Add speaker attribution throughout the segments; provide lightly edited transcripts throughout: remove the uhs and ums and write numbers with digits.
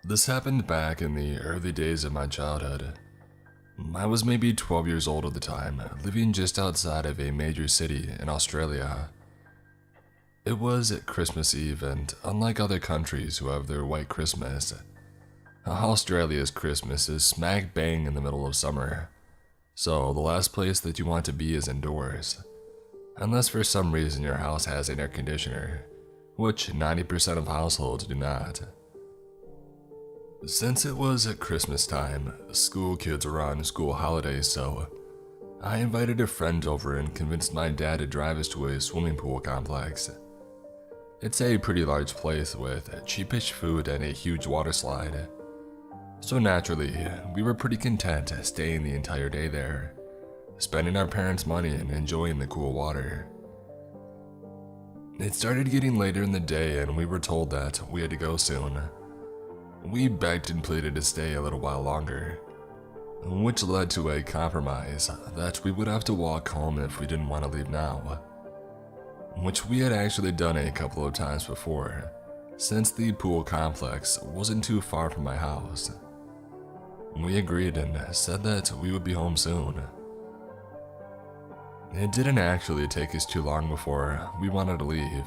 Speaker 1: This happened back in the early days of my childhood. I was maybe 12 years old at the time, living just outside of a major city in Australia. It was Christmas Eve, and unlike other countries who have their white Christmas, Australia's Christmas is smack bang in the middle of summer. So the last place that you want to be is indoors, unless for some reason your house has an air conditioner, which 90% of households do not. Since it was at Christmas time, school kids were on school holidays, so I invited a friend over and convinced my dad to drive us to a swimming pool complex. It's a pretty large place with cheapish food and a huge water slide. So naturally, we were pretty content staying the entire day there, spending our parents' money and enjoying the cool water. It started getting later in the day and we were told that we had to go soon. We begged and pleaded to stay a little while longer, which led to a compromise that we would have to walk home if we didn't want to leave now, which we had actually done a couple of times before, since the pool complex wasn't too far from my house. We agreed and said that we would be home soon. It didn't actually take us too long before we wanted to leave,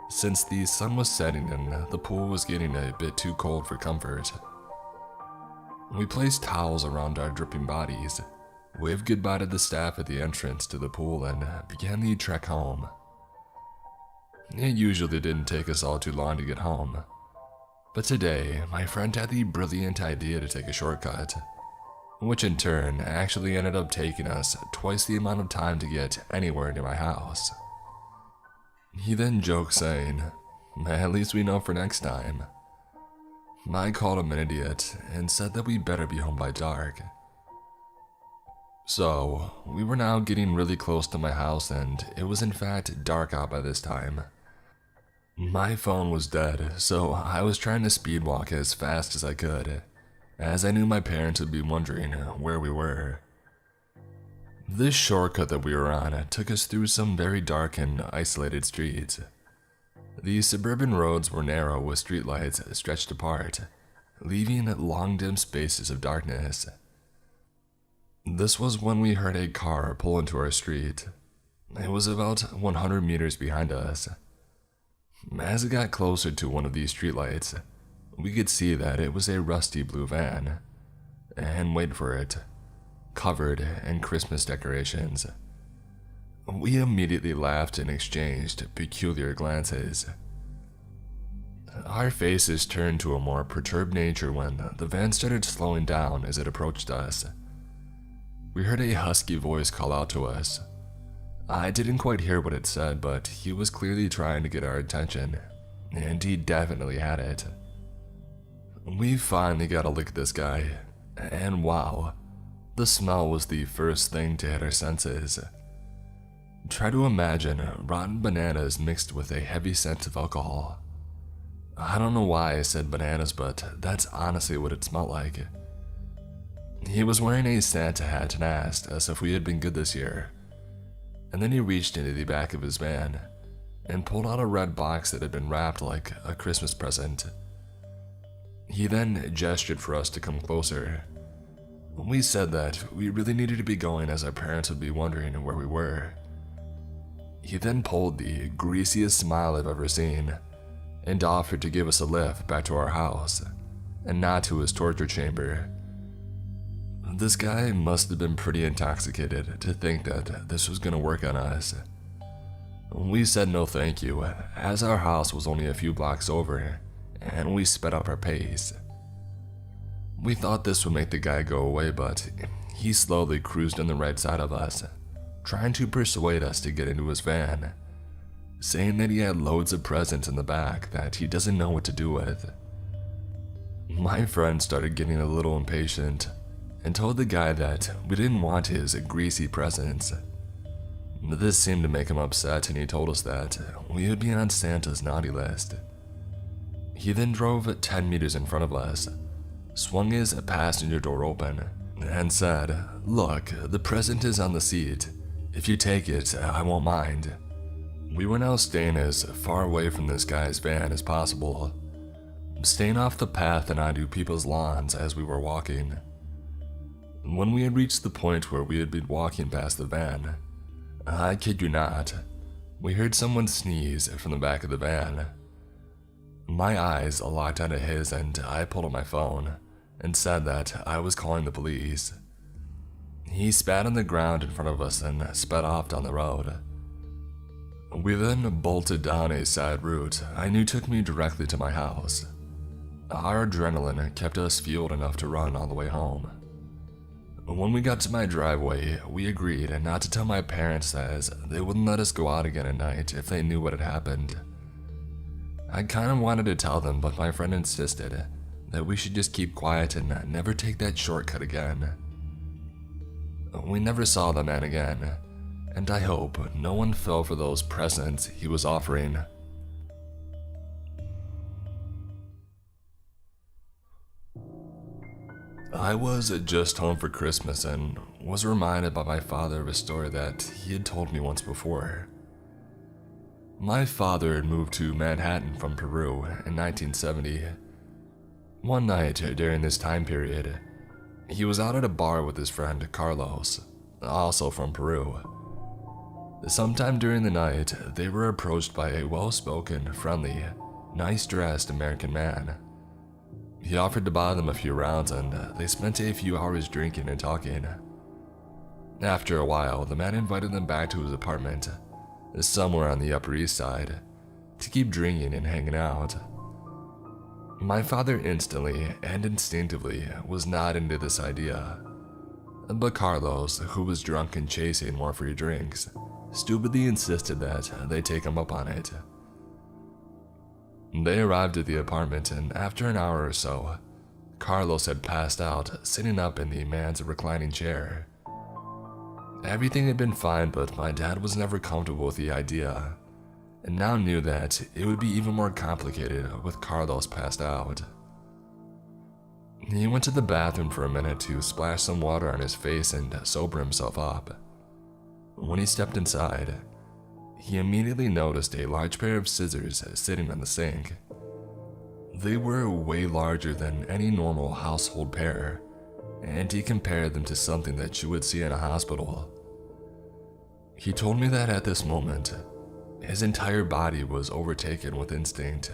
Speaker 1: since the sun was setting and the pool was getting a bit too cold for comfort. We placed towels around our dripping bodies, waved goodbye to the staff at the entrance to the pool, and began the trek home. It usually didn't take us all too long to get home, but today my friend had the brilliant idea to take a shortcut, which in turn actually ended up taking us twice the amount of time to get anywhere near my house. He then joked saying, "At least we know for next time." I called him an idiot and said that we better be home by dark. So, we were now getting really close to my house and it was in fact dark out by this time. My phone was dead, so I was trying to speed walk as fast as I could, as I knew my parents would be wondering where we were. This shortcut that we were on took us through some very dark and isolated streets. The suburban roads were narrow with streetlights stretched apart, leaving long dim spaces of darkness. This was when we heard a car pull into our street. It was about 100 meters behind us. As it got closer to one of these streetlights, we could see that it was a rusty blue van. And wait for it, covered in Christmas decorations. We immediately laughed and exchanged peculiar glances. Our faces turned to a more perturbed nature when the van started slowing down as it approached us. We heard a husky voice call out to us. I didn't quite hear what it said, but he was clearly trying to get our attention, and he definitely had it. We finally got a look at this guy, and wow, the smell was the first thing to hit our senses. Try to imagine rotten bananas mixed with a heavy scent of alcohol. I don't know why I said bananas, but that's honestly what it smelled like. He was wearing a Santa hat and asked us if we had been good this year. And then he reached into the back of his van and pulled out a red box that had been wrapped like a Christmas present. He then gestured for us to come closer. We said that we really needed to be going as our parents would be wondering where we were. He then pulled the greasiest smile I've ever seen and offered to give us a lift back to our house and not to his torture chamber. This guy must have been pretty intoxicated to think that this was going to work on us. We said no thank you, as our house was only a few blocks over, and we sped up our pace. We thought this would make the guy go away, but he slowly cruised on the right side of us, trying to persuade us to get into his van, saying that he had loads of presents in the back that he doesn't know what to do with. My friend started getting a little impatient and told the guy that we didn't want his greasy presents. This seemed to make him upset, and he told us that we would be on Santa's naughty list. He then drove 10 meters in front of us, swung his passenger door open, and said, "Look, the present is on the seat. If you take it, I won't mind." We were now staying as far away from this guy's van as possible, staying off the path and onto people's lawns as we were walking. When we had reached the point where we had been walking past the van, I kid you not, we heard someone sneeze from the back of the van. My eyes locked onto his and I pulled up my phone and said that I was calling the police. He spat on the ground in front of us and sped off down the road. We then bolted down a side route I knew took me directly to my house. Our adrenaline kept us fueled enough to run all the way home. When we got to my driveway, we agreed not to tell my parents as they wouldn't let us go out again at night if they knew what had happened. I kind of wanted to tell them, but my friend insisted that we should just keep quiet and never take that shortcut again. We never saw the man again, and I hope no one fell for those presents he was offering. I was just home for Christmas and was reminded by my father of a story that he had told me once before. My father had moved to Manhattan from Peru in 1970. One night during this time period, he was out at a bar with his friend Carlos, also from Peru. Sometime during the night, they were approached by a well-spoken, friendly, nice-dressed American man. He offered to buy them a few rounds and they spent a few hours drinking and talking. After a while, the man invited them back to his apartment, somewhere on the Upper East Side, to keep drinking and hanging out. My father instantly and instinctively was not into this idea, but Carlos, who was drunk and chasing more free drinks, stupidly insisted that they take him up on it. They arrived at the apartment, and after an hour or so, Carlos had passed out, sitting up in the man's reclining chair. Everything had been fine, but my dad was never comfortable with the idea, and now knew that it would be even more complicated with Carlos passed out. He went to the bathroom for a minute to splash some water on his face and sober himself up. When he stepped inside, he immediately noticed a large pair of scissors sitting on the sink. They were way larger than any normal household pair, and he compared them to something that you would see in a hospital. He told me that at this moment, his entire body was overtaken with instinct,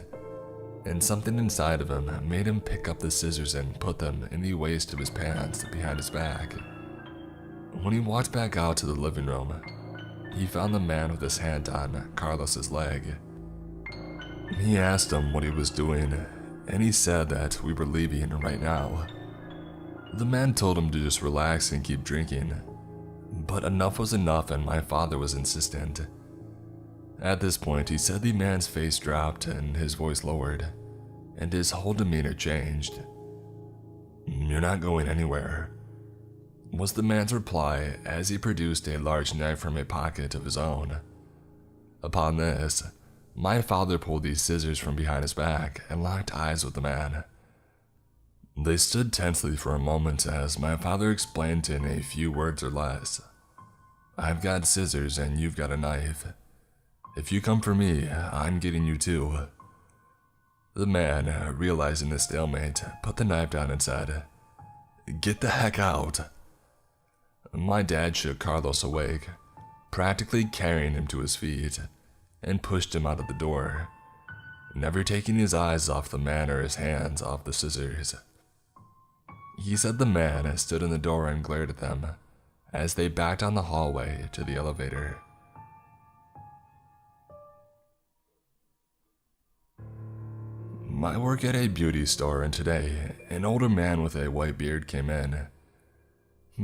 Speaker 1: and something inside of him made him pick up the scissors and put them in the waist of his pants behind his back. When he walked back out to the living room, he found the man with his hand on Carlos's leg. He asked him what he was doing, and he said that we were leaving right now. The man told him to just relax and keep drinking, but enough was enough and my father was insistent. At this point, he said the man's face dropped and his voice lowered, and his whole demeanor changed. "You're not going anywhere," was the man's reply as he produced a large knife from a pocket of his own. Upon this, my father pulled these scissors from behind his back and locked eyes with the man. They stood tensely for a moment as my father explained in a few words or less. "I've got scissors and you've got a knife. If you come for me, I'm getting you too." The man, realizing the stalemate, put the knife down and said, "Get the heck out." My dad shook Carlos awake, practically carrying him to his feet, and pushed him out of the door, never taking his eyes off the man or his hands off the scissors. He said the man stood in the door and glared at them as they backed down the hallway to the elevator. I work at a beauty store, and today, an older man with a white beard came in.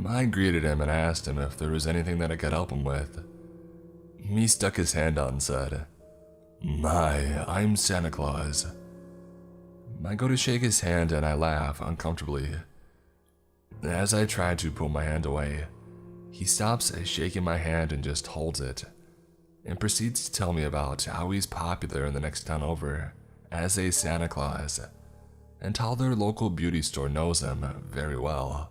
Speaker 1: I greeted him and asked him if there was anything that I could help him with. He stuck his hand out and said, "Hi, I'm Santa Claus." I go to shake his hand and I laugh uncomfortably. As I try to pull my hand away, he stops shaking my hand and just holds it, and proceeds to tell me about how he's popular in the next town over as a Santa Claus, and how their local beauty store knows him very well.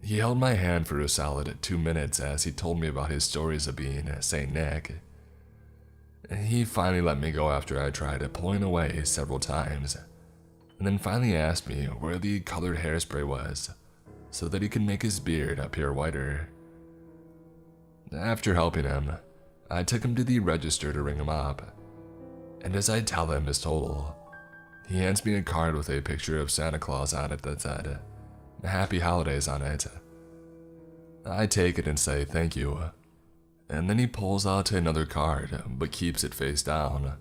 Speaker 1: He held my hand for a solid 2 minutes as he told me about his stories of being Saint Nick. He finally let me go after I tried pulling away several times, and then finally asked me where the colored hairspray was, so that he could make his beard appear whiter. After helping him, I took him to the register to ring him up, and as I tell him his total, he hands me a card with a picture of Santa Claus on it that said, "Happy Holidays" on it. I take it and say thank you, and then he pulls out another card but keeps it face down.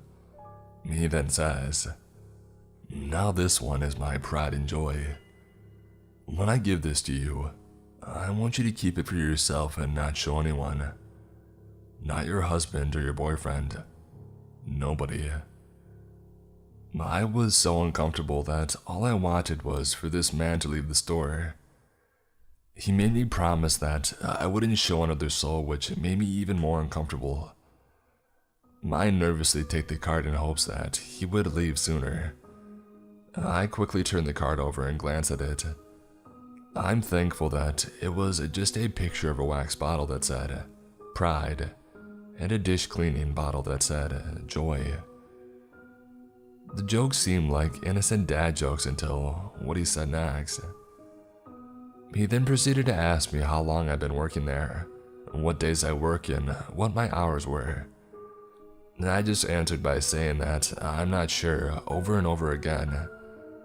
Speaker 1: He then says, "Now this one is my pride and joy. When I give this to you, I want you to keep it for yourself and not show anyone. Not your husband or your boyfriend. Nobody." I was so uncomfortable that all I wanted was for this man to leave the store. He made me promise that I wouldn't show another soul, which made me even more uncomfortable. I nervously take the card in hopes that he would leave sooner. I quickly turn the card over and glance at it. I'm thankful that it was just a picture of a wax bottle that said "Pride" and a dish cleaning bottle that said "Joy." The jokes seemed like innocent dad jokes until what he said next. He then proceeded to ask me how long I'd been working there, what days I work and what my hours were. I just answered by saying that I'm not sure over and over again,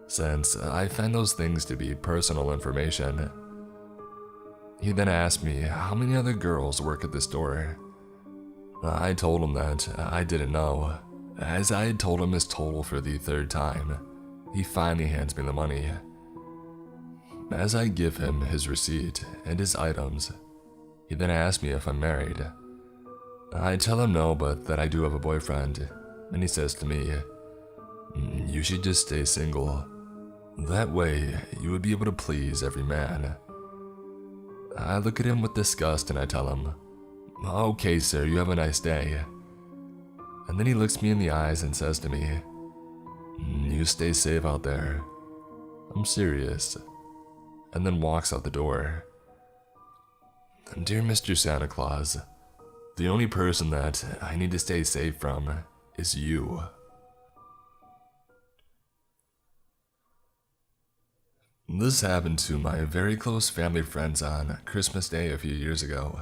Speaker 1: since I find those things to be personal information. He then asked me how many other girls work at the store. I told him that I didn't know. As I had told him his total for the third time, he finally hands me the money. As I give him his receipt and his items, he then asks me if I'm married. I tell him no, but that I do have a boyfriend, and he says to me, "You should just stay single. That way, you would be able to please every man." I look at him with disgust and I tell him, "Okay, sir, you have a nice day." And then he looks me in the eyes and says to me, "You stay safe out there. I'm serious," and then walks out the door. Dear Mr. Santa Claus, the only person that I need to stay safe from is you. This happened to my very close family friends on Christmas Day a few years ago.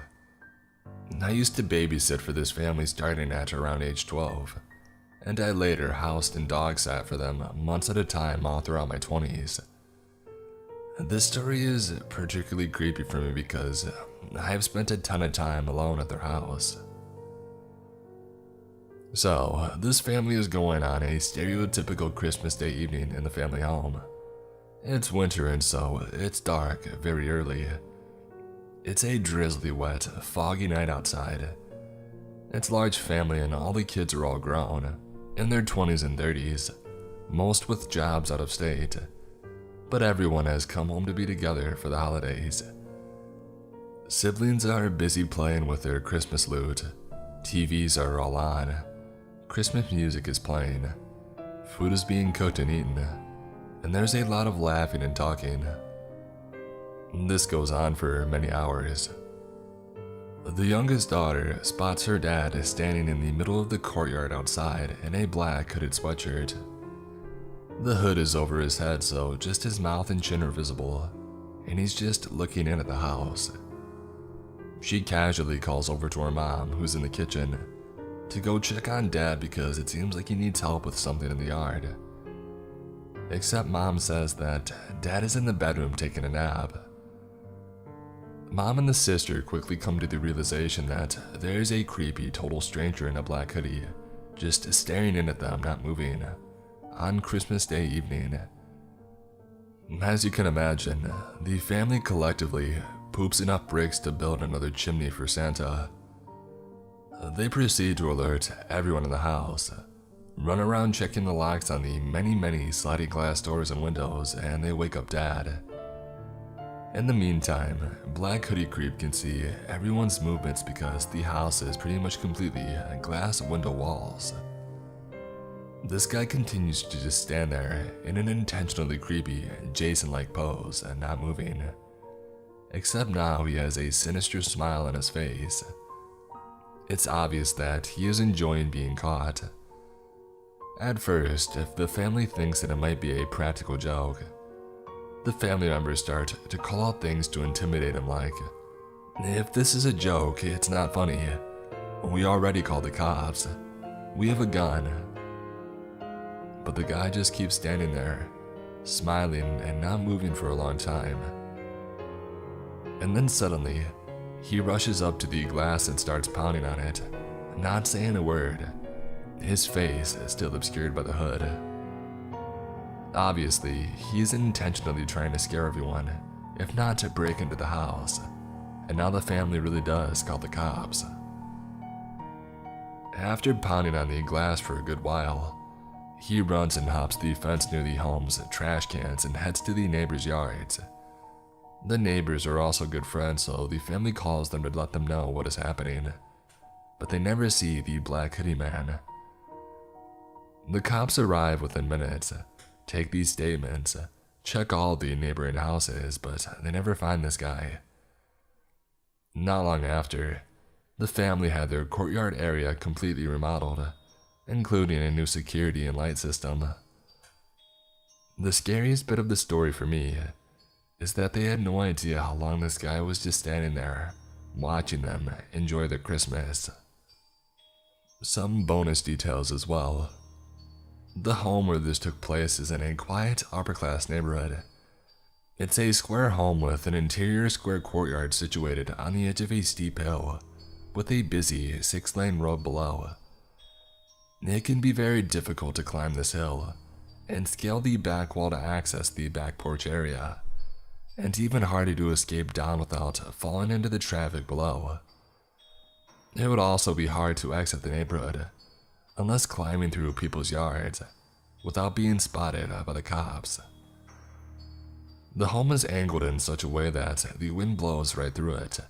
Speaker 1: I used to babysit for this family starting at around age 12, and I later housed and dog sat for them months at a time all throughout my 20s. This story is particularly creepy for me because I have spent a ton of time alone at their house. So, this family is going on a stereotypical Christmas Day evening in the family home. It's winter and so it's dark very early. It's a drizzly, wet, foggy night outside. It's a large family and all the kids are all grown, in their 20s and 30s, most with jobs out of state. But everyone has come home to be together for the holidays. Siblings are busy playing with their Christmas loot. TVs are all on. Christmas music is playing. Food is being cooked and eaten. And there's a lot of laughing and talking. This goes on for many hours. The youngest daughter spots her dad standing in the middle of the courtyard outside in a black hooded sweatshirt. The hood is over his head, so just his mouth and chin are visible, and he's just looking in at the house. She casually calls over to her mom, who's in the kitchen, to go check on Dad because it seems like he needs help with something in the yard. Except Mom says that Dad is in the bedroom taking a nap. Mom and the sister quickly come to the realization that there's a creepy total stranger in a black hoodie, just staring in at them, not moving, on Christmas Day evening. As you can imagine, the family collectively poops enough bricks to build another chimney for Santa. They proceed to alert everyone in the house, run around checking the locks on the many sliding glass doors and windows, and they wake up Dad. In the meantime, Black Hoodie Creep can see everyone's movements because the house is pretty much completely glass window walls. This guy continues to just stand there in an intentionally creepy, Jason-like pose and not moving. Except now he has a sinister smile on his face. It's obvious that he is enjoying being caught. At first, if the family thinks that it might be a practical joke, the family members start to call out things to intimidate him like, "If this is a joke, it's not funny. We already called the cops. We have a gun." But the guy just keeps standing there, smiling and not moving for a long time. And then suddenly, he rushes up to the glass and starts pounding on it, not saying a word, his face still obscured by the hood. Obviously, he is intentionally trying to scare everyone, if not to break into the house, and now the family really does call the cops. After pounding on the glass for a good while, he runs and hops the fence near the home's trash cans and heads to the neighbors' yards. The neighbors are also good friends, so the family calls them to let them know what is happening, but they never see the black hoodie man. The cops arrive within minutes, take these statements, check all the neighboring houses, but they never find this guy. Not long after, the family had their courtyard area completely remodeled, including a new security and light system. The scariest bit of the story for me is that they had no idea how long this guy was just standing there, watching them enjoy their Christmas. Some bonus details as well. The home where this took place is in a quiet, upper-class neighborhood. It's a square home with an interior square courtyard situated on the edge of a steep hill, with a busy 6-lane road below. It can be very difficult to climb this hill and scale the back wall to access the back porch area, and even harder to escape down without falling into the traffic below. It would also be hard to exit the neighborhood, unless climbing through people's yards, without being spotted by the cops. The home is angled in such a way that the wind blows right through it,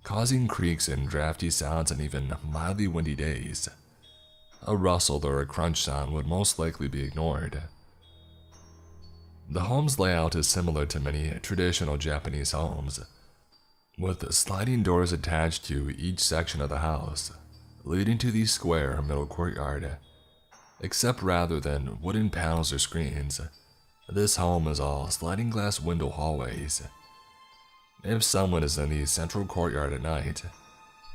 Speaker 1: causing creaks and drafty sounds on even mildly windy days. A rustle or a crunch sound would most likely be ignored. The home's layout is similar to many traditional Japanese homes, with sliding doors attached to each section of the house, leading to the square middle courtyard. Except rather than wooden panels or screens, this home is all sliding glass window hallways. If someone is in the central courtyard at night,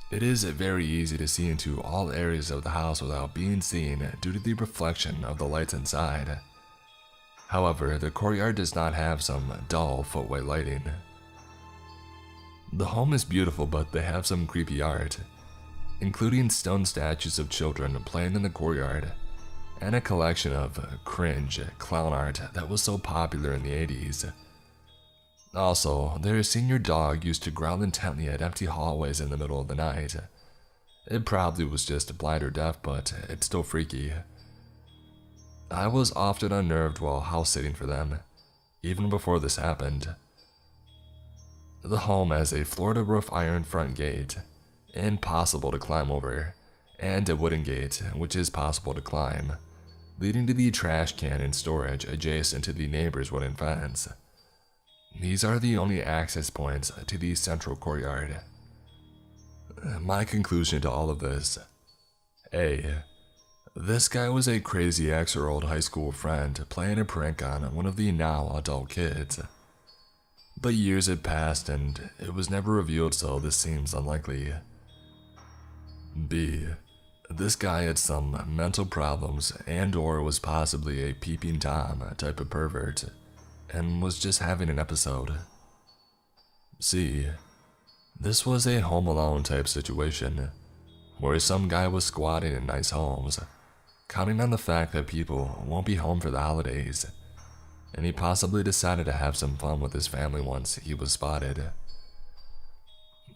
Speaker 1: it is very easy to see into all areas of the house without being seen due to the reflection of the lights inside. However, the courtyard does not have some dull footway lighting. The home is beautiful, but they have some creepy art, including stone statues of children playing in the courtyard, and a collection of cringe clown art that was so popular in the 80s. Also, their senior dog used to growl intently at empty hallways in the middle of the night. It probably was just blind or deaf, but it's still freaky. I was often unnerved while house sitting for them, even before this happened. The home has a floor-to-roof iron front gate, impossible to climb over, and a wooden gate, which is possible to climb, leading to the trash can and storage adjacent to the neighbor's wooden fence. These are the only access points to the central courtyard. My conclusion to all of this: A. This guy was a crazy ex or old high school friend playing a prank on one of the now adult kids. But years had passed and it was never revealed, so this seems unlikely. B. This guy had some mental problems and or was possibly a peeping Tom type of pervert and was just having an episode. C. This was a Home Alone type situation, where some guy was squatting in nice homes, counting on the fact that people won't be home for the holidays, and he possibly decided to have some fun with his family once he was spotted.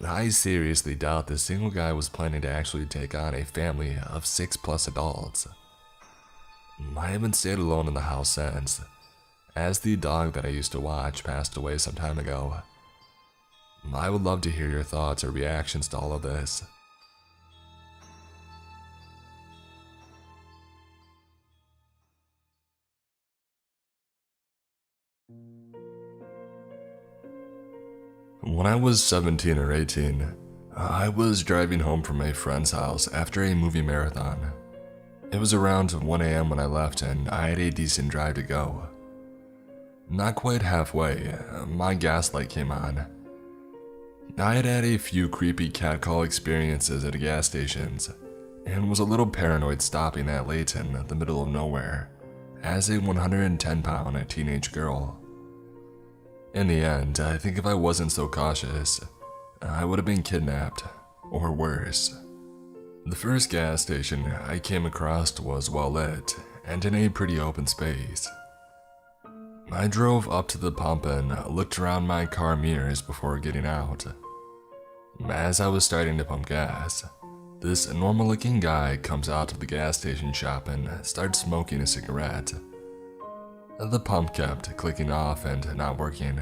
Speaker 1: I seriously doubt this single guy was planning to actually take on a family of 6+ adults. I haven't stayed alone in the house since, as the dog that I used to watch passed away some time ago. I would love to hear your thoughts or reactions to all of this. When I was 17 or 18, I was driving home from my friend's house after a movie marathon. It was around 1 a.m. when I left and I had a decent drive to go. Not quite halfway, my gas light came on. I had had a few creepy catcall experiences at gas stations and was a little paranoid stopping at Layton, the middle of nowhere, as a 110-pound teenage girl. In the end, I think if I wasn't so cautious, I would have been kidnapped, or worse. The first gas station I came across was well lit and in a pretty open space. I drove up to the pump and looked around my car mirrors before getting out. As I was starting to pump gas, this normal-looking guy comes out of the gas station shop and starts smoking a cigarette. The pump kept clicking off and not working,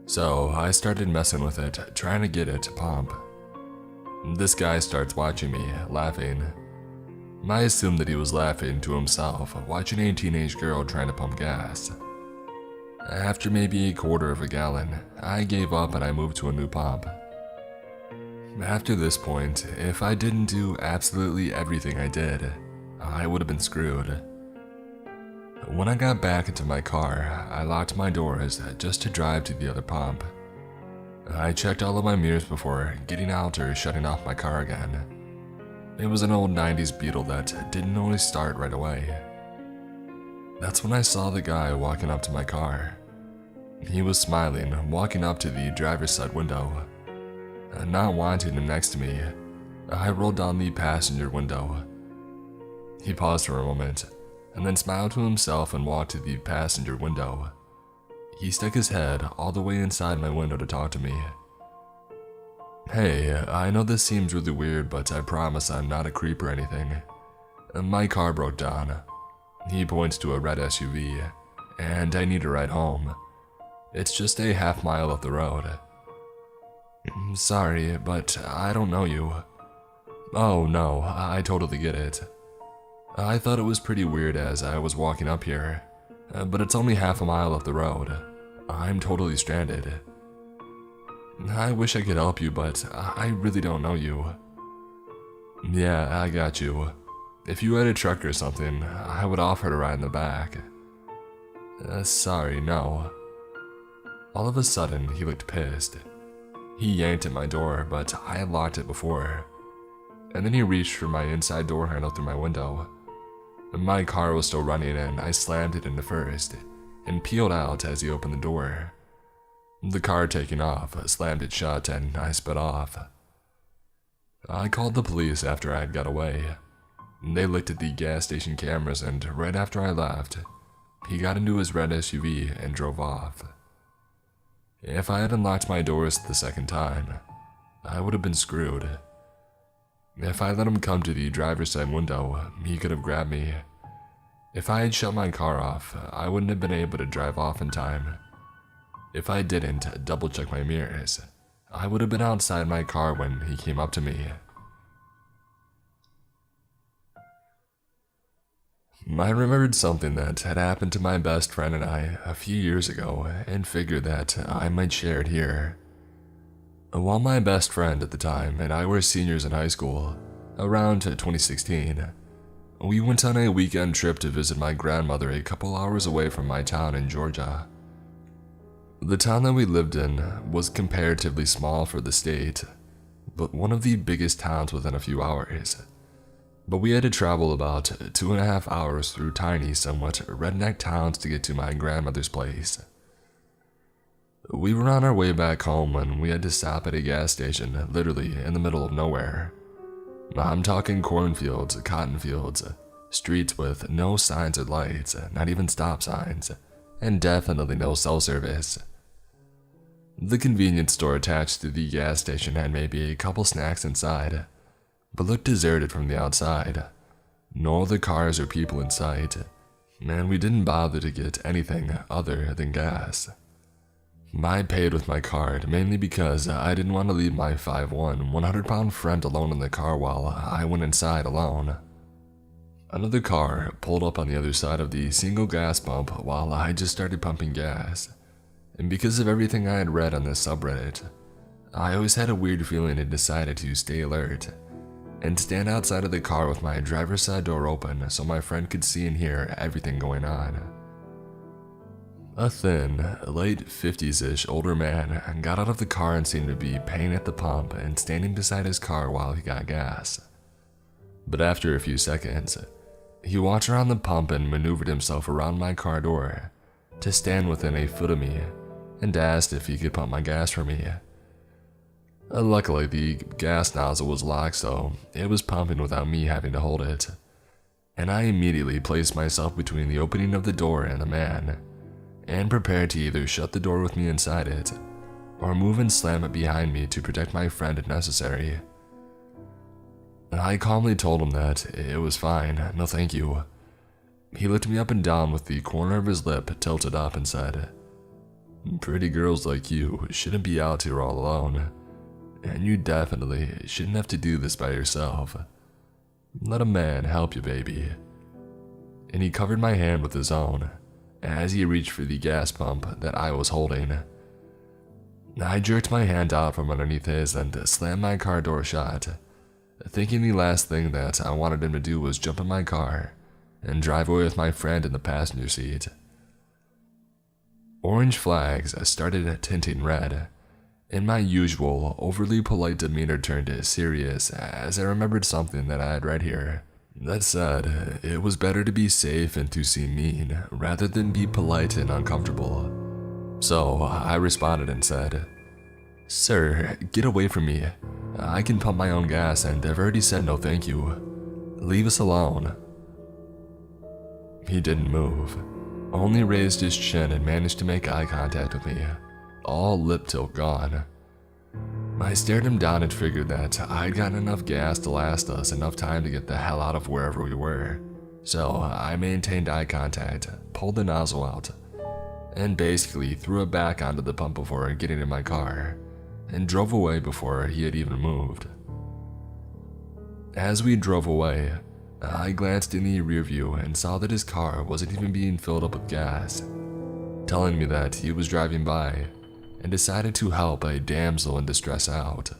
Speaker 1: so I started messing with it, trying to get it to pump. This guy starts watching me, laughing. I assumed that he was laughing to himself, watching a teenage girl trying to pump gas. After maybe a quarter of a gallon, I gave up and I moved to a new pump. After this point, if I didn't do absolutely everything I did, I would have been screwed. When I got back into my car, I locked my doors just to drive to the other pump. I checked all of my mirrors before getting out or shutting off my car again. It was an old 90s Beetle that didn't always start right away. That's when I saw the guy walking up to my car. He was smiling, walking up to the driver's side window. Not wanting him next to me, I rolled down the passenger window. He paused for a moment, and then smiled to himself and walked to the passenger window. He stuck his head all the way inside my window to talk to me. "Hey, I know this seems really weird, but I promise I'm not a creep or anything. My car broke down." He points to a red SUV, "and I need a ride home. It's just a half-mile up the road." "Sorry, but I don't know you." "Oh no, I totally get it. I thought it was pretty weird as I was walking up here, but it's only half a mile up the road. I'm totally stranded. I wish I could help you, but I really don't know you." "Yeah, I got you. If you had a truck or something, I would offer to ride in the back." "Sorry, no." All of a sudden, he looked pissed. He yanked at my door, but I had locked it before. And then he reached for my inside door handle through my window. My car was still running and I slammed it into first and peeled out as he opened the door. The car taking off slammed it shut and I sped off. I called the police after I had got away. They looked at the gas station cameras and right after I left, he got into his red SUV and drove off. If I had unlocked my doors the second time, I would have been screwed. If I let him come to the driver's side window, he could have grabbed me. If I had shut my car off, I wouldn't have been able to drive off in time. If I didn't double-check my mirrors, I would have been outside my car when he came up to me. I remembered something that had happened to my best friend and I a few years ago and figured that I might share it here. While my best friend at the time and I were seniors in high school, around 2016, we went on a weekend trip to visit my grandmother a couple hours away from my town in Georgia. The town that we lived in was comparatively small for the state, but one of the biggest towns within a few hours. But we had to travel about 2.5 hours through tiny, somewhat redneck towns to get to my grandmother's place. We were on our way back home when we had to stop at a gas station, literally in the middle of nowhere. I'm talking cornfields, cotton fields, streets with no signs or lights, not even stop signs, and definitely no cell service. The convenience store attached to the gas station had maybe a couple snacks inside, but looked deserted from the outside. No other cars or people in sight, and we didn't bother to get anything other than gas. I paid with my card mainly because I didn't want to leave my 5'1", 100-pound friend alone in the car while I went inside alone. Another car pulled up on the other side of the single gas pump while I just started pumping gas, and because of everything I had read on this subreddit, I always had a weird feeling and decided to stay alert and stand outside of the car with my driver's side door open so my friend could see and hear everything going on. A thin, late 50s-ish older man got out of the car and seemed to be paying at the pump and standing beside his car while he got gas. But after a few seconds, he walked around the pump and maneuvered himself around my car door to stand within a foot of me and asked if he could pump my gas for me. Luckily, the gas nozzle was locked, so it was pumping without me having to hold it, and I immediately placed myself between the opening of the door and the man, and prepared to either shut the door with me inside it, or move and slam it behind me to protect my friend if necessary. I calmly told him that it was fine, no thank you. He looked me up and down with the corner of his lip tilted up and said, "Pretty girls like you shouldn't be out here all alone, and you definitely shouldn't have to do this by yourself. Let a man help you, baby." And he covered my hand with his own as he reached for the gas pump that I was holding. I jerked my hand out from underneath his and slammed my car door shut, thinking the last thing that I wanted him to do was jump in my car and drive away with my friend in the passenger seat. Orange flags started tinting red, and my usual overly polite demeanor turned serious as I remembered something that I had read here that said it was better to be safe and to seem mean rather than be polite and uncomfortable. So I responded and said, "Sir, get away from me. I can pump my own gas and I've already said no thank you. Leave us alone." He didn't move, only raised his chin and managed to make eye contact with me, all lip tilt gone. I stared him down and figured that I'd gotten enough gas to last us enough time to get the hell out of wherever we were, so I maintained eye contact, pulled the nozzle out, and basically threw it back onto the pump before getting in my car, and drove away before he had even moved. As we drove away, I glanced in the rearview and saw that his car wasn't even being filled up with gas, telling me that he was driving by and decided to help a damsel in distress out.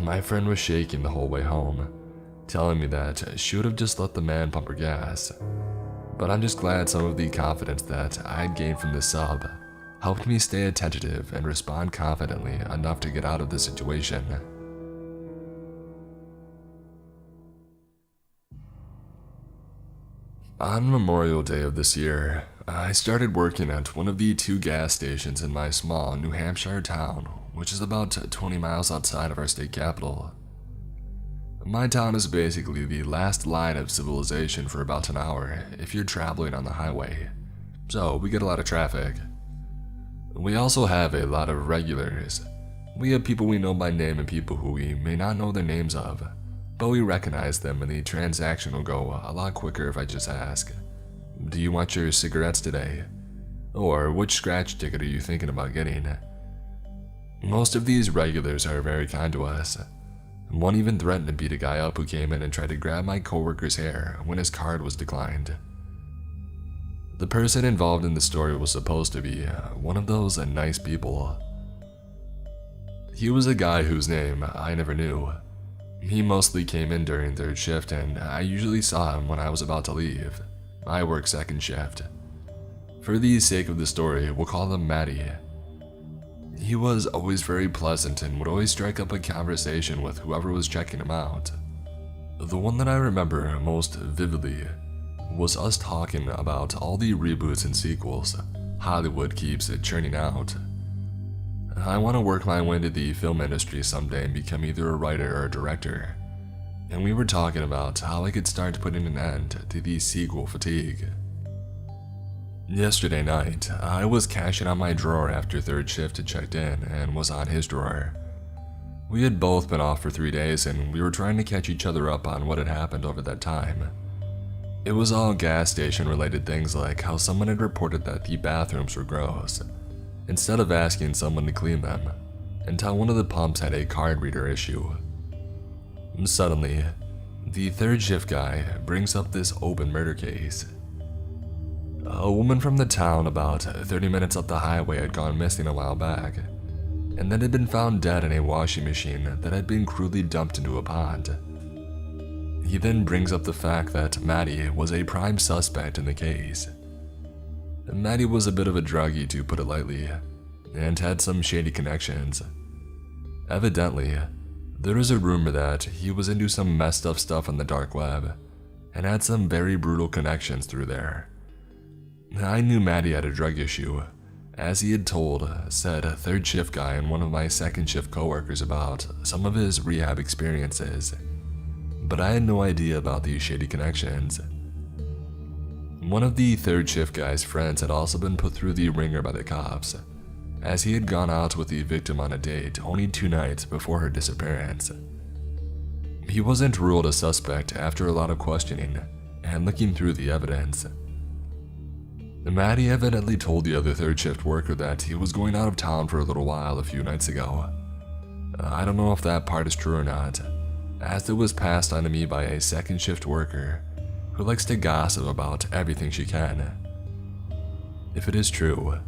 Speaker 1: My friend was shaking the whole way home, telling me that she would have just let the man pump her gas, but I'm just glad some of the confidence that I'd gained from this sub helped me stay attentive and respond confidently enough to get out of the situation. On Memorial Day of this year, I started working at one of the 2 gas stations in my small New Hampshire town, which is about 20 miles outside of our state capital. My town is basically the last line of civilization for about an hour if you're traveling on the highway, so we get a lot of traffic. We also have a lot of regulars. We have people we know by name and people who we may not know their names of, but we recognize them and the transaction will go a lot quicker if I just ask, "Do you want your cigarettes today?" Or "Which scratch ticket are you thinking about getting?" Most of these regulars are very kind to us. One even threatened to beat a guy up who came in and tried to grab my coworker's hair when his card was declined. The person involved in the story was supposed to be one of those nice people. He was a guy whose name I never knew. He mostly came in during 3rd shift and I usually saw him when I was about to leave. I work 2nd shift. For the sake of the story, we'll call him Matty. He was always very pleasant and would always strike up a conversation with whoever was checking him out. The one that I remember most vividly was us talking about all the reboots and sequels Hollywood keeps churning out. I want to work my way into the film industry someday and become either a writer or a director, and we were talking about how I could start putting an end to the sequel fatigue. Yesterday night, I was cashing out my drawer after 3rd shift had checked in and was on his drawer. We had both been off for 3 days and we were trying to catch each other up on what had happened over that time. It was all gas station related things like how someone had reported that the bathrooms were gross, instead of asking someone to clean them, and how one of the pumps had a card reader issue. Suddenly, the 3rd shift guy brings up this open murder case. A woman from the town about 30 minutes up the highway had gone missing a while back, and then had been found dead in a washing machine that had been crudely dumped into a pond. He then brings up the fact that Maddie was a prime suspect in the case. Maddie was a bit of a druggie, to put it lightly, and had some shady connections. Evidently, there is a rumor that he was into some messed up stuff on the dark web, and had some very brutal connections through there. I knew Maddie had a drug issue, as he had told said third shift guy and one of my second shift coworkers about some of his rehab experiences, but I had no idea about these shady connections. One of the third shift guy's friends had also been put through the ringer by the cops, as he had gone out with the victim on a date only 2 nights before her disappearance. He wasn't ruled a suspect after a lot of questioning and looking through the evidence. Maddie evidently told the other third shift worker that he was going out of town for a little while a few nights ago. I don't know if that part is true or not, as it was passed on to me by a second shift worker who likes to gossip about everything she can. If it is true,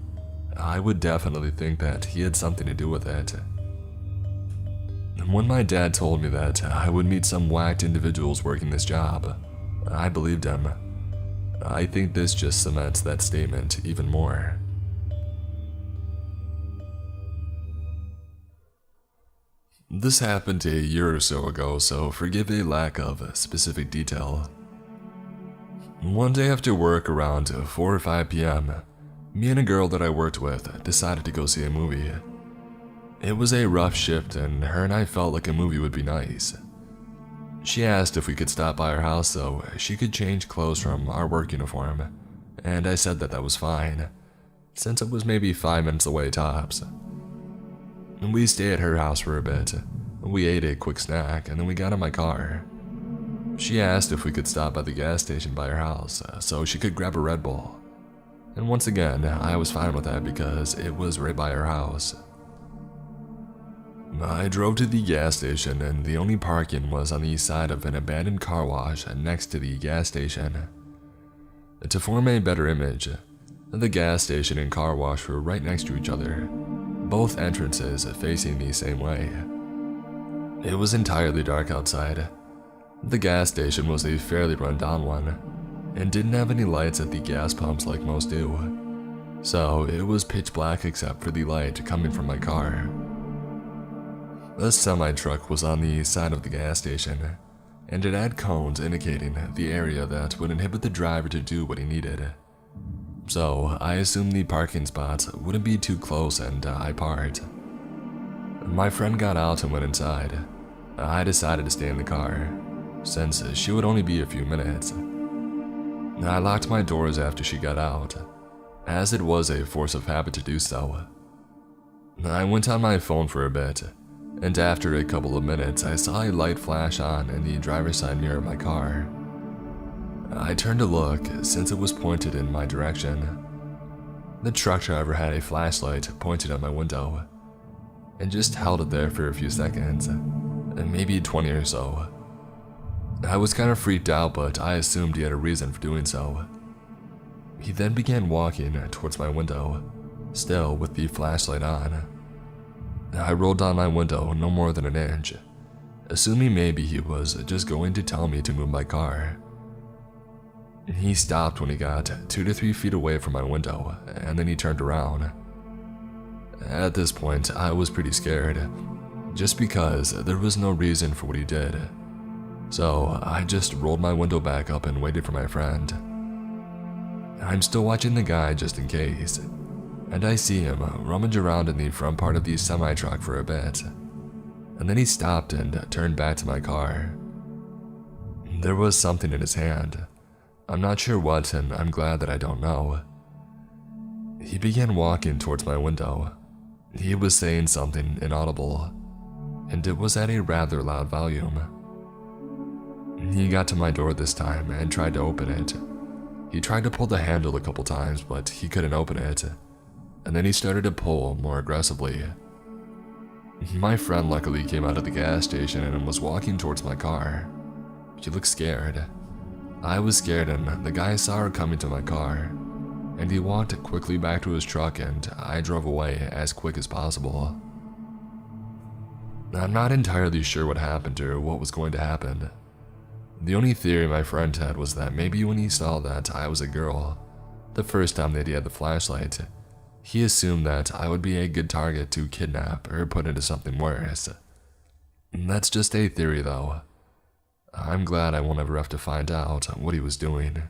Speaker 1: I would definitely think that he had something to do with it. When my dad told me that I would meet some whacked individuals working this job, I believed him. I think this just cements that statement even more. This happened a year or so ago, so forgive a lack of specific detail. One day after work around 4 or 5 p.m., me and a girl that I worked with decided to go see a movie. It was a rough shift and her and I felt like a movie would be nice. She asked if we could stop by her house so she could change clothes from our work uniform, and I said that was fine, since it was maybe 5 minutes away tops. We stayed at her house for a bit. We ate a quick snack and then we got in my car. She asked if we could stop by the gas station by her house so she could grab a Red Bull. And once again, I was fine with that because it was right by her house. I drove to the gas station and the only parking was on the east side of an abandoned car wash next to the gas station. To form a better image, the gas station and car wash were right next to each other, both entrances facing the same way. It was entirely dark outside. The gas station was a fairly run-down one, and didn't have any lights at the gas pumps like most do, so it was pitch black except for the light coming from my car. A semi-truck was on the side of the gas station, and it had cones indicating the area that would inhibit the driver to do what he needed. So I assumed the parking spots wouldn't be too close and I parked. My friend got out and went inside. I decided to stay in the car, since she would only be a few minutes. I locked my doors after she got out, as it was a force of habit to do so. I went on my phone for a bit, and after a couple of minutes I saw a light flash on in the driver's side mirror of my car. I turned to look since it was pointed in my direction. The truck driver had a flashlight pointed at my window, and just held it there for a few seconds, maybe 20 or so. I was kind of freaked out, but I assumed he had a reason for doing so. He then began walking towards my window, still with the flashlight on. I rolled down my window no more than an inch, assuming maybe he was just going to tell me to move my car. He stopped when he got 2 to 3 feet away from my window, and then he turned around. At this point, I was pretty scared, just because there was no reason for what he did. So I just rolled my window back up and waited for my friend. I'm still watching the guy just in case, and I see him rummage around in the front part of the semi-truck for a bit, and then he stopped and turned back to my car. There was something in his hand. I'm not sure what, and I'm glad that I don't know. He began walking towards my window. He was saying something inaudible, and it was at a rather loud volume. He got to my door this time and tried to open it. He tried to pull the handle a couple times, but he couldn't open it, and then he started to pull more aggressively. My friend luckily came out of the gas station and was walking towards my car. He looked scared. I was scared, and the guy saw her coming to my car, and he walked quickly back to his truck, and I drove away as quick as possible. I'm not entirely sure what happened or what was going to happen. The only theory my friend had was that maybe when he saw that I was a girl, the first time that he had the flashlight, he assumed that I would be a good target to kidnap or put into something worse. That's just a theory though. I'm glad I won't ever have to find out what he was doing.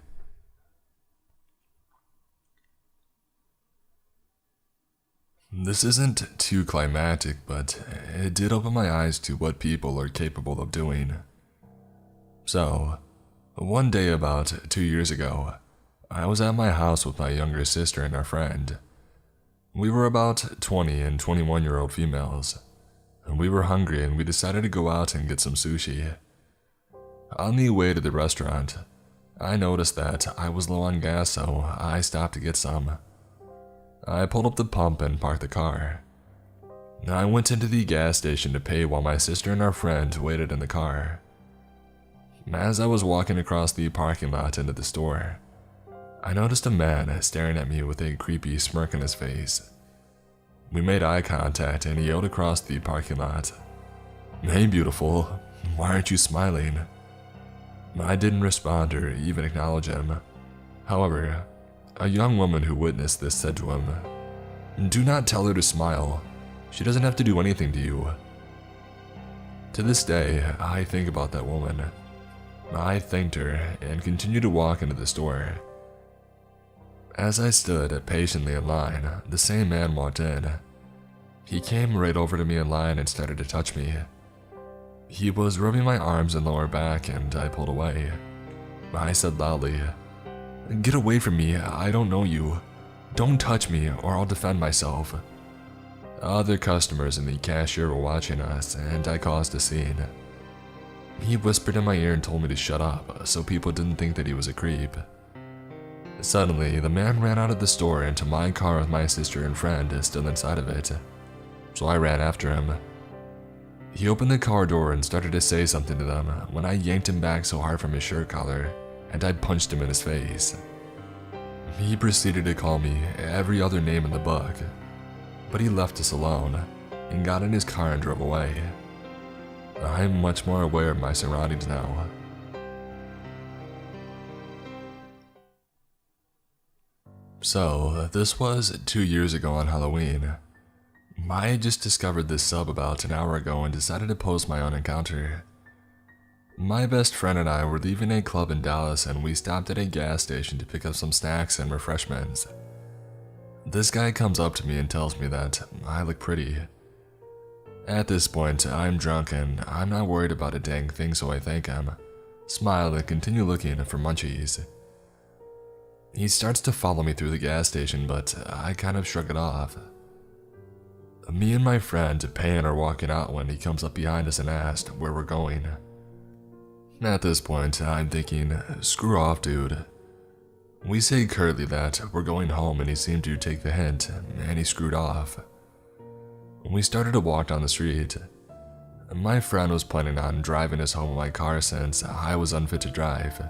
Speaker 1: This isn't too climactic, but it did open my eyes to what people are capable of doing. So, one day about 2 years ago, I was at my house with my younger sister and our friend. We were about 20 and 21-year-old females. We were hungry and we decided to go out and get some sushi. On the way to the restaurant, I noticed that I was low on gas, so I stopped to get some. I pulled up the pump and parked the car. I went into the gas station to pay while my sister and our friend waited in the car. As I was walking across the parking lot into the store, I noticed a man staring at me with a creepy smirk on his face. We made eye contact and he yelled across the parking lot, "Hey beautiful, why aren't you smiling?" I didn't respond or even acknowledge him. However, a young woman who witnessed this said to him, "Do not tell her to smile. She doesn't have to do anything to you." To this day, I think about that woman. I thanked her and continued to walk into the store. As I stood patiently in line, the same man walked in. He came right over to me in line and started to touch me. He was rubbing my arms and lower back and I pulled away. I said loudly, "Get away from me, I don't know you. Don't touch me or I'll defend myself." Other customers and the cashier were watching us and I caused a scene. He whispered in my ear and told me to shut up so people didn't think that he was a creep. Suddenly, the man ran out of the store into my car with my sister and friend still inside of it, so I ran after him. He opened the car door and started to say something to them when I yanked him back so hard from his shirt collar and I punched him in his face. He proceeded to call me every other name in the book, but he left us alone and got in his car and drove away. I'm much more aware of my surroundings now. So, this was 2 years ago on Halloween. I had just discovered this sub about an hour ago and decided to post my own encounter. My best friend and I were leaving a club in Dallas and we stopped at a gas station to pick up some snacks and refreshments. This guy comes up to me and tells me that I look pretty. At this point, I'm drunk and I'm not worried about a dang thing, so I thank him, smile and continue looking for munchies. He starts to follow me through the gas station, but I kind of shrug it off. Me and my friend Pan are walking out when he comes up behind us and asks where we're going. At this point, I'm thinking, screw off, dude. We say curtly that we're going home and he seemed to take the hint, and he screwed off. We started to walk down the street. My friend was planning on driving us home in my car since I was unfit to drive.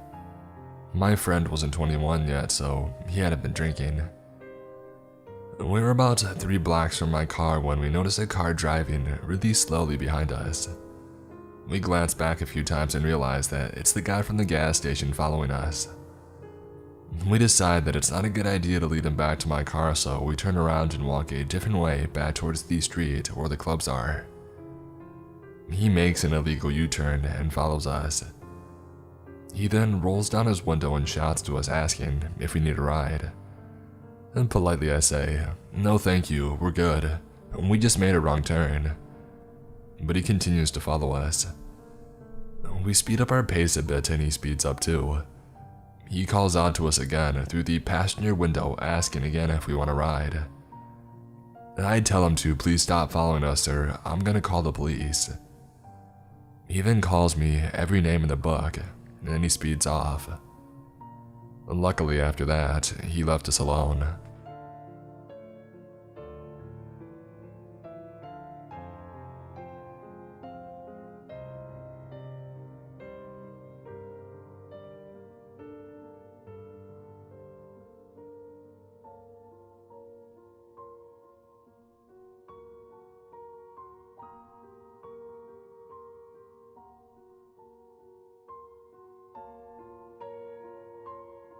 Speaker 1: My friend wasn't 21 yet, so he hadn't been drinking. We were about 3 blocks from my car when we noticed a car driving really slowly behind us. We glanced back a few times and realized that it's the guy from the gas station following us. We decide that it's not a good idea to lead him back to my car, so we turn around and walk a different way back towards the street where the clubs are. He makes an illegal U-turn and follows us. He then rolls down his window and shouts to us asking if we need a ride. And politely I say, "No thank you, we're good. We just made a wrong turn." But he continues to follow us. We speed up our pace a bit and he speeds up too. He calls out to us again through the passenger window asking again if we want a ride. I tell him to please stop following us or I'm gonna call the police. He then calls me every name in the book and then he speeds off. Luckily after that, he left us alone.